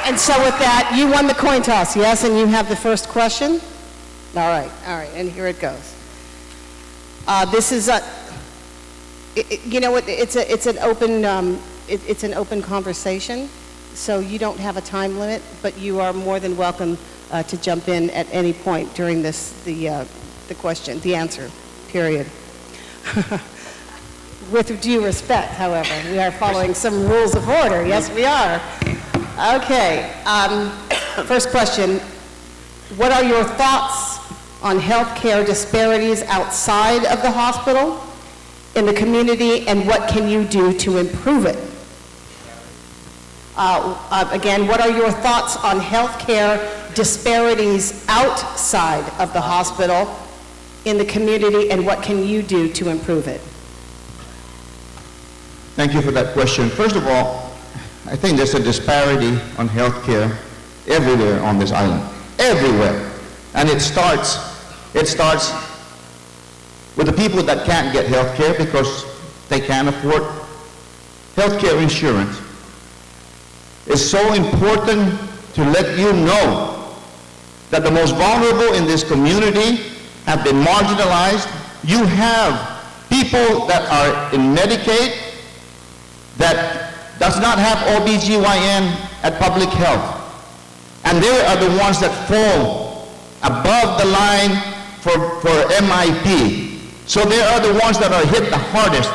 And so with that, you won the coin toss, yes? And you have the first question? All right, and here it goes. This is you know what, it's an open conversation, so you don't have a time limit, but you are more than welcome to jump in at any point during the answer period. With due respect, however, we are following some rules of order. Yes, we are. Okay, first question. What are your thoughts on healthcare disparities outside of the hospital, in the community, and what can you do to improve it? Again, what are your thoughts on healthcare disparities outside of the hospital, in the community, and what can you do to improve it? Thank you for that question. First of all, I think there's a disparity on healthcare everywhere on this island, everywhere. And it starts with the people that can't get healthcare because they can't afford healthcare insurance. It's so important to let you know that the most vulnerable in this community have been marginalized. You have people that are in Medicaid that does not have OBGYN at public health. And they are the ones that fall above the line for MIP. So they are the ones that are hit the hardest.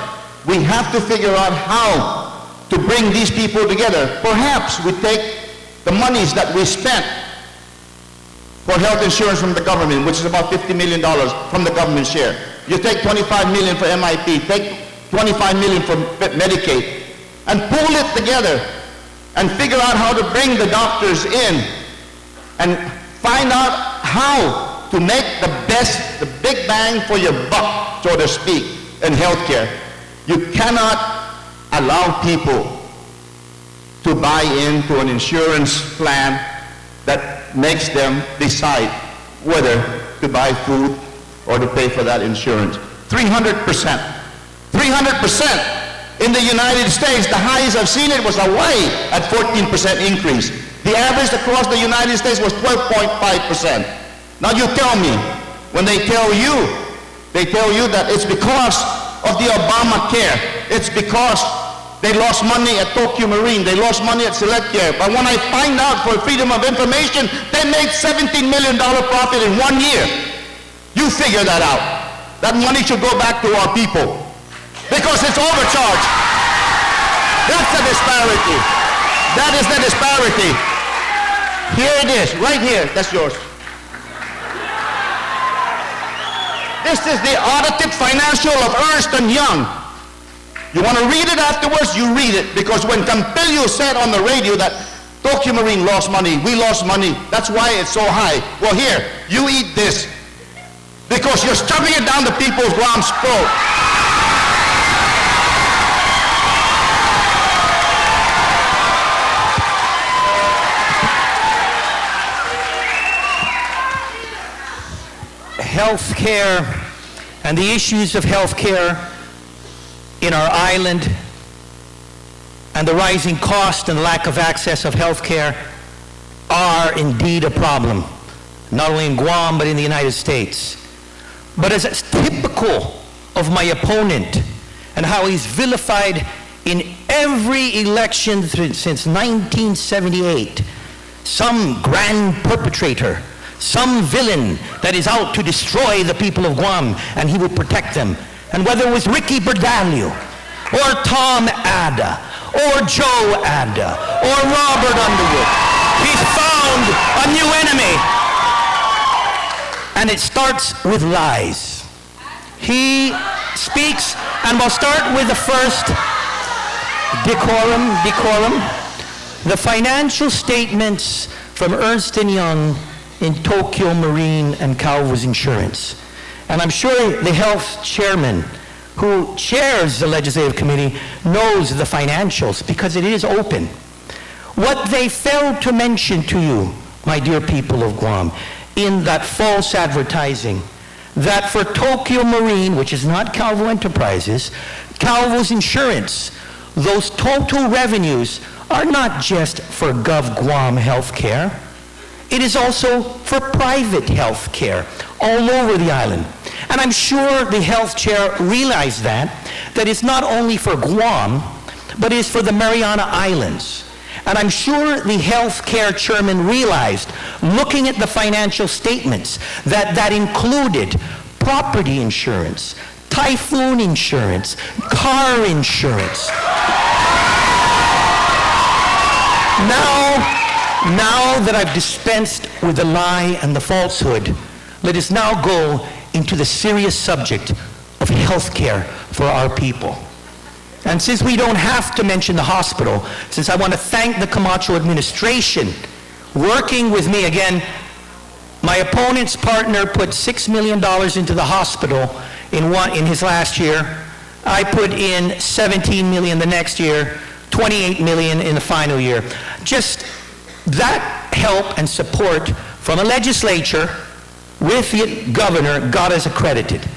We have to figure out how to bring these people together. Perhaps we take the monies that we spent for health insurance from the government, which is about $50 million from the government share. You take $25 million for MIP, take $25 million for Medicaid, and pull it together and figure out how to bring the doctors in and find out how to make the big bang for your buck, so to speak, in healthcare. You cannot allow people to buy into an insurance plan that makes them decide whether to buy food or to pay for that insurance. 300%. 300%. In the United States, the highest I've seen it was Hawaii at 14% increase. The average across the United States was 12.5%. Now you tell me, when they tell you that it's because of the Obamacare, it's because they lost money at Tokyo Marine, they lost money at Select Care. But when I find out for freedom of information, they made $17 million profit in 1 year. You figure that out. That money should go back to our people. Because it's overcharged. That's the disparity. That is the disparity. Here it is, right here. That's yours. This is the audited financial of Ernst & Young. You want to read it afterwards, you read it. Because when Campillo said on the radio that Tokyo Marine lost money, we lost money, that's why it's so high. Well, here, you eat this. Because you're shoving it down the people's Guam's throat. Healthcare and the issues of healthcare in our island and the rising cost and lack of access of healthcare are indeed a problem, not only in Guam but in the United States. But as typical of my opponent and how he's vilified in every election since 1978, some grand perpetrator, some villain that is out to destroy the people of Guam, and he will protect them. And whether it was Ricky Berdalio, or Tom Adda, or Joe Adda, or Robert Underwood, he's found a new enemy. And it starts with lies. He speaks, and we'll start with the first, decorum. The financial statements from Ernst & Young in Tokyo Marine and Calvo's Insurance. And I'm sure the health chairman who chairs the legislative committee knows the financials because it is open. What they failed to mention to you, my dear people of Guam, in that false advertising, that for Tokyo Marine, which is not Calvo Enterprises, Calvo's Insurance, those total revenues are not just for Guam health care. It is also for private health care all over the island. And I'm sure the health chair realized that it's not only for Guam, but it's for the Mariana Islands. And I'm sure the health care chairman realized, looking at the financial statements, that included property insurance, typhoon insurance, car insurance. Now that I've dispensed with the lie and the falsehood, let us now go into the serious subject of health care for our people. And since we don't have to mention the hospital, since I want to thank the Camacho administration working with me again, my opponent's partner put $6 million into the hospital in his last year. I put in $17 million the next year, $28 million in the final year. Just that help and support from a legislature with the governor got us accredited.